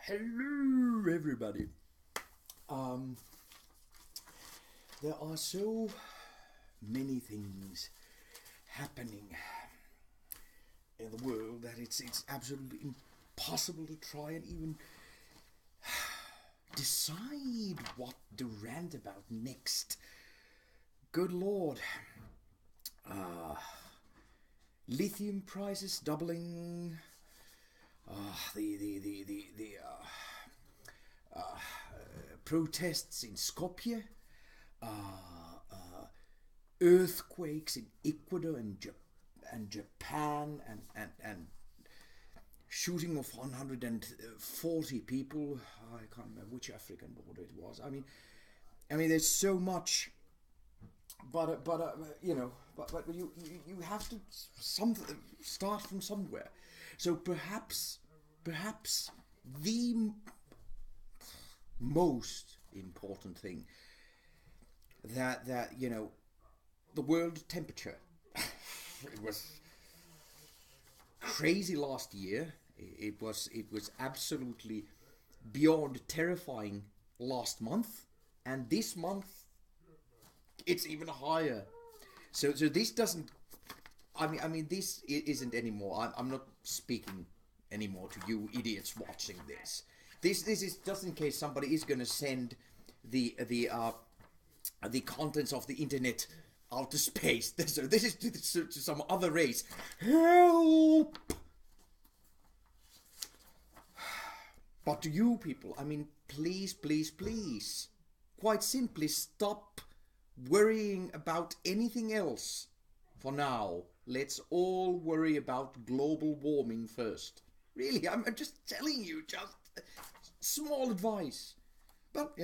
Hello, everybody. Um, there are so many things happening in the world that it's absolutely impossible to try and even decide what to rant about next. Good Lord. Uh, Lithium prices doubling. The protests in Skopje, uh, uh, earthquakes in Ecuador and Japan, and shooting of 140 people. I can't remember which African border it was. I mean, there's so much, but you have to start from somewhere. So perhaps the most important thing that the world temperature. It was crazy last year. It was absolutely beyond terrifying last month, and this month it's even higher. So this doesn't. I mean, this isn't anymore. I'm not speaking anymore to you idiots watching this. This is just in case somebody is going to send the contents of the internet out to space. So this is to some other race. Help! But to you people, I mean, please, please, please, quite simply stop worrying about anything else for now. Let's all worry about global warming first. Really, I'm just telling you, just small advice. But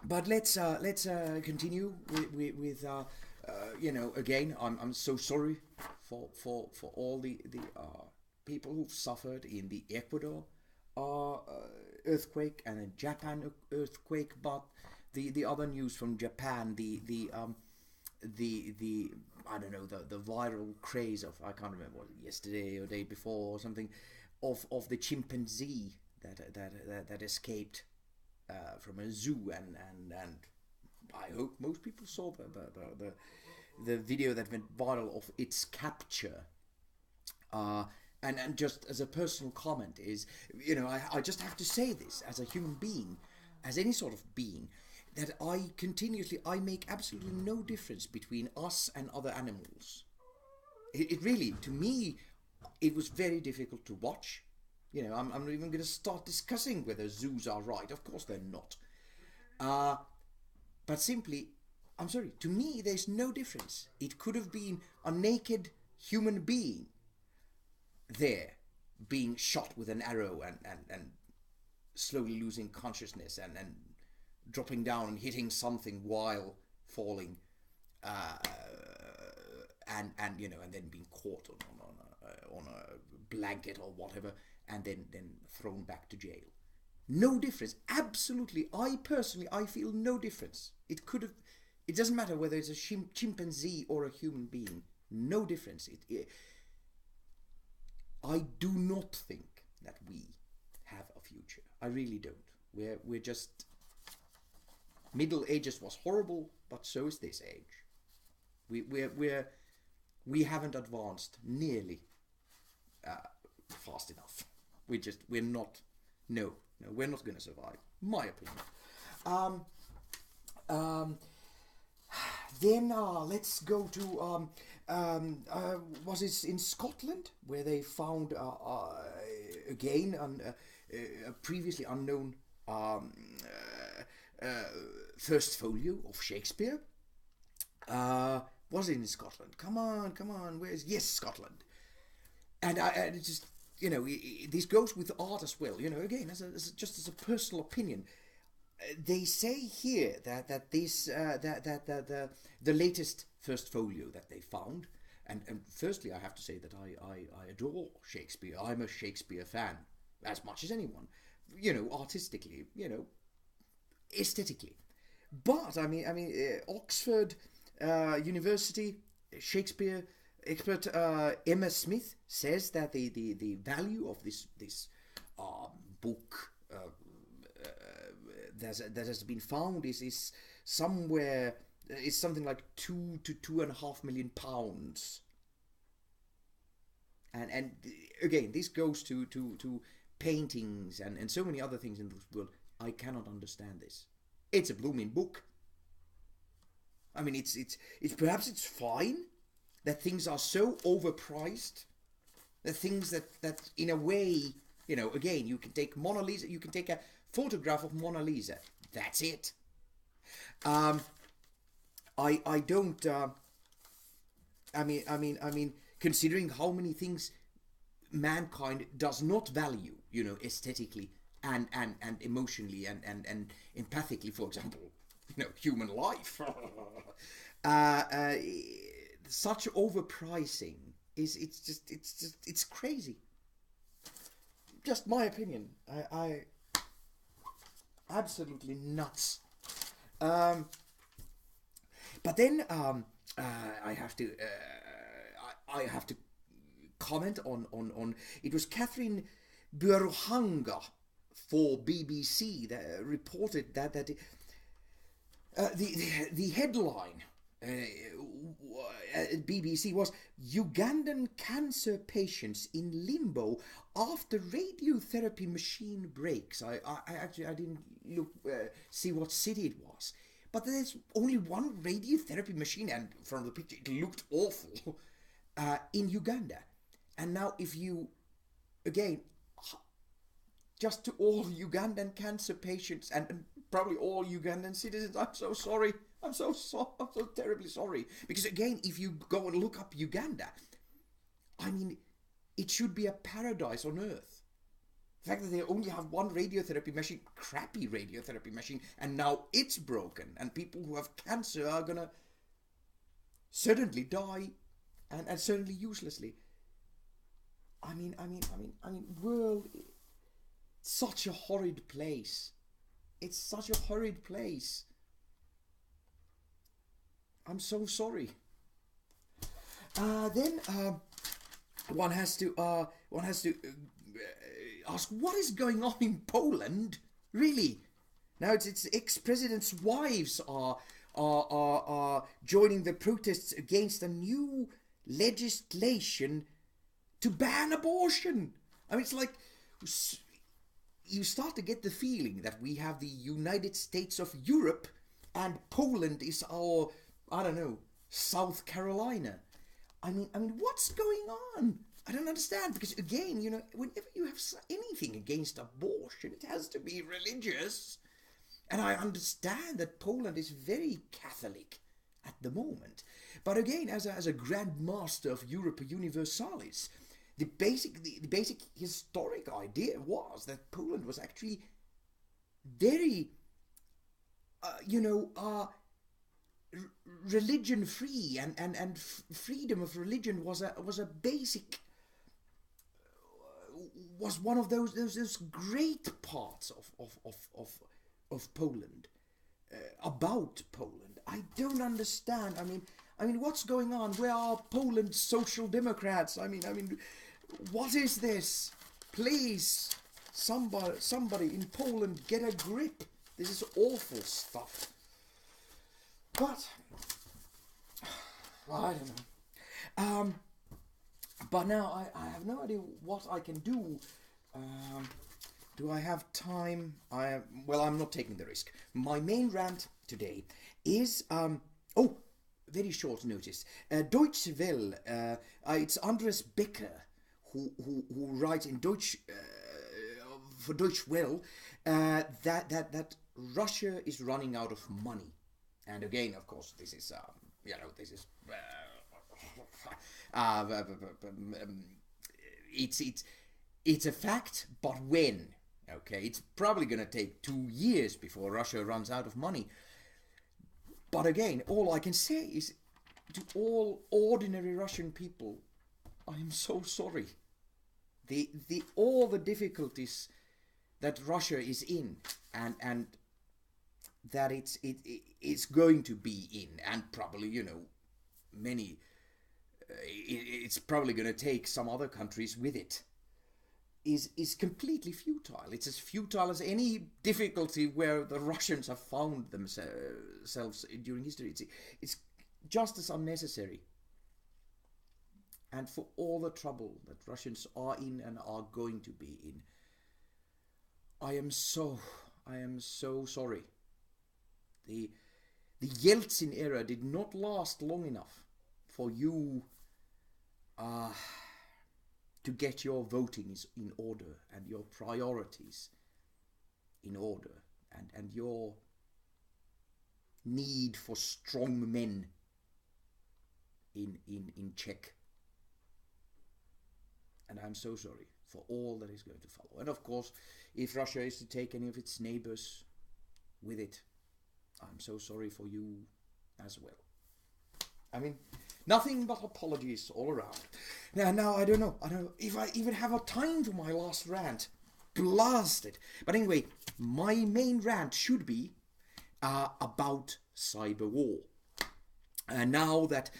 but let's continue with again. I'm so sorry for all the people who've suffered in the Ecuador uh, earthquake and a Japan earthquake. But the other news from Japan, the I don't know, the viral craze of, I can't remember, yesterday or day before or something, of the chimpanzee that escaped from a zoo, and I hope most people saw the video that went viral of its capture. Uh, and just as a personal comment is, I just have to say this as a human being, as any sort of being, that I make absolutely no difference between us and other animals. It really, to me, it was very difficult to watch. I'm not even going to start discussing whether zoos are right. Of course they're not. Uh, but simply, I'm sorry, to me there's no difference. It could have been a naked human being there being shot with an arrow and slowly losing consciousness and dropping down and hitting something while falling, uh, and then being caught on a blanket or whatever, and then thrown back to jail. No difference. Absolutely. I feel no difference. It doesn't matter whether it's a chimpanzee or a human being. No difference. I do not think that we have a future. I really don't. We're just, Middle Ages was horrible, but so is this age. We haven't advanced nearly fast enough. We're not. No, we're not going to survive. My opinion. Um, um, then let's go to was it in Scotland where they found again a previously unknown first folio of Shakespeare. Was it in Scotland? Come on, where's, yes, Scotland. And I just, this goes with art as well. Again, just as a personal opinion, they say here that this the latest first folio that they found, and firstly I have to say that I adore Shakespeare. I'm a Shakespeare fan as much as anyone. Artistically, aesthetically. But Oxford University Shakespeare expert Emma Smith says that the value of this book that has been found is somewhere, is something like £2 to £2.5 million. And again, this goes to paintings and so many other things in this world. I cannot understand this. It's a blooming book. I mean, it's perhaps it's fine that things are so overpriced, that things that in a way, you know, again, you can take Mona Lisa, you can take a photograph of Mona Lisa. That's it. I don't. I mean, considering how many things mankind does not value, you know, aesthetically and emotionally and empathically, for example, you know, human life. Such overpricing it's crazy. Just my opinion. I absolutely nuts. But then I have to comment on it was Catherine Burhanga for BBC that reported that the headline BBC was Ugandan cancer patients in limbo after radiotherapy machine breaks. I actually didn't look see what city it was, but there's only one radiotherapy machine, and from the picture it looked awful in Uganda. And now, if you again, just to all Ugandan cancer patients and probably all Ugandan citizens, I'm so sorry. I'm so terribly sorry. Because again, if you go and look up Uganda, I mean, it should be a paradise on earth. The fact that they only have one radiotherapy machine, crappy radiotherapy machine, and now it's broken, and people who have cancer are gonna certainly die, and certainly uselessly. I mean, world, such a horrid place. It's such a horrid place. I'm so sorry. Then one has to ask, what is going on in Poland? Really? Now it's ex-presidents' wives are joining the protests against a new legislation to ban abortion. I mean, it's like you start to get the feeling that we have the United States of Europe and Poland is our, I don't know, South Carolina. I mean, what's going on? I don't understand, because again, you know, whenever you have anything against abortion, it has to be religious. And I understand that Poland is very Catholic at the moment. But again, as a Grand Master of Europa Universalis, the basic historic idea was that Poland was actually very, religion free, and freedom of religion was a basic, was one of those great parts of Poland, about Poland. I don't understand. I mean, what's going on? Where are Poland's social democrats? I mean, what is this? Please, somebody in Poland, get a grip. This is awful stuff. But I don't know. But now I have no idea what I can do. Do I have time? Well, I'm not taking the risk. My main rant today is very short notice. Deutsche Welle. It's Andres Becker who writes in Deutsch for Deutsche Welle that Russia is running out of money. And again, of course, this is it's a fact, but when? Okay, it's probably going to take 2 years before Russia runs out of money. But again, all I can say is, to all ordinary Russian people, I am so sorry. All the difficulties that Russia is in, and that it's going to be in, and probably, you know, many it's probably going to take some other countries with it, is completely futile. It's as futile as any difficulty where the Russians have found themselves during history. It's just as unnecessary. And for all the trouble that Russians are in and are going to be in, I am so sorry. The Yeltsin era did not last long enough for you to get your voting in order and your priorities in order and your need for strong men in check. And I'm so sorry for all that is going to follow. And of course, if Russia is to take any of its neighbors with it, I'm so sorry for you as well. I mean, nothing but apologies all around. Now I don't know if I even have a time for my last rant. Blast it. But anyway, my main rant should be about Cyberwar. And now that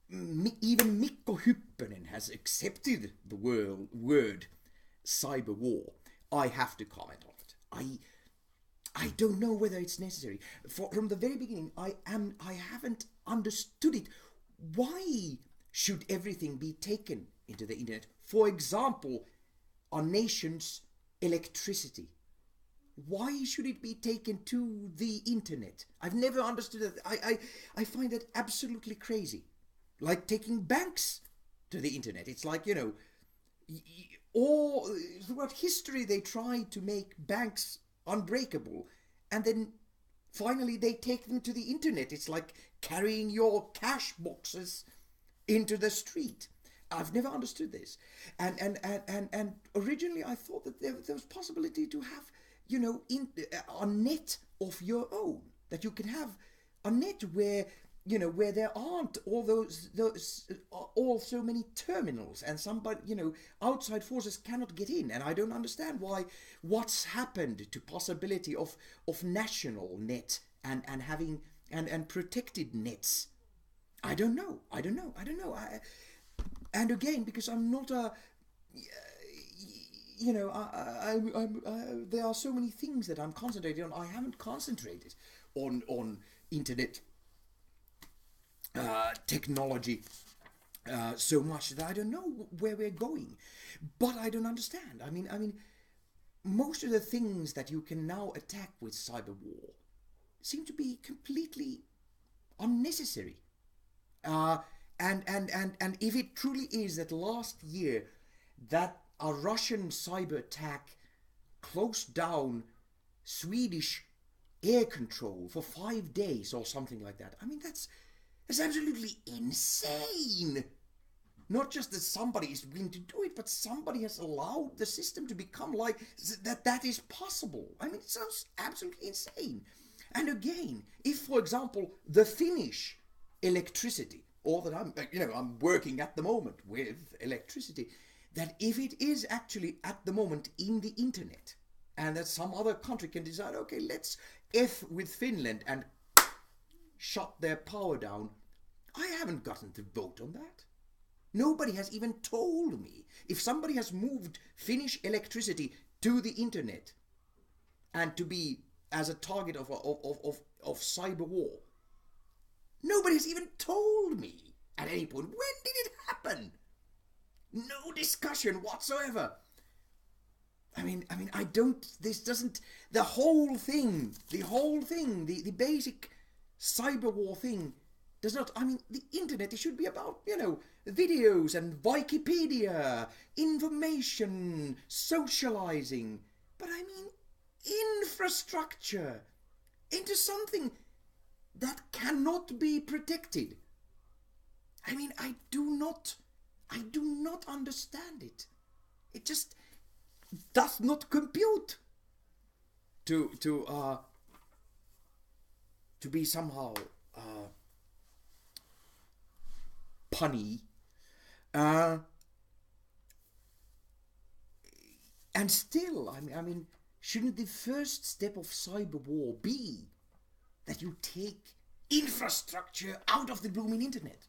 even Mikko Hyppönen has accepted the word Cyberwar, I have to comment on it. I don't know whether it's necessary. From the very beginning, I haven't understood it. Why should everything be taken into the internet? For example, our nation's electricity. Why should it be taken to the internet? I've never understood it. I find that absolutely crazy. Like taking banks to the internet. It's like, all throughout history they tried to make banks unbreakable, and then finally they take them to the internet. It's like carrying your cash boxes into the street. I've never understood this. And originally I thought that there was possibility to have, a net of your own. That you can have a net where there aren't all those so many terminals, and somebody, outside forces cannot get in. And I don't understand what's happened to possibility of national net and having and protected nets. I don't know. And again, because I'm not a, there are so many things that I'm concentrating on. I haven't concentrated on internet technology so much that I don't know where we're going. But I don't understand. I mean, most of the things that you can now attack with Cyberwar seem to be completely unnecessary. And if it truly is that last year that a Russian cyber attack closed down Swedish air control for 5 days or something like that, I mean, that's absolutely insane. Not just that somebody is willing to do it, but somebody has allowed the system to become like that is possible. I mean, it sounds absolutely insane. And again, if, for example, the Finnish electricity, or that I'm working at the moment with electricity, that if it is actually at the moment in the internet, and that some other country can decide, okay, let's F with Finland and shut their power down, I haven't gotten to vote on that. Nobody has even told me. If somebody has moved Finnish electricity to the internet and to be as a target of cyber war, nobody has even told me at any point. When did it happen? No discussion whatsoever. I mean, the whole thing, the basic cyber war thing does not, the internet, it should be about, videos and Wikipedia, information, socializing. But infrastructure into something that cannot be protected. I do not understand it. It just does not compute to be somehow punny. And still, shouldn't the first step of cyber war be that you take infrastructure out of the blooming internet?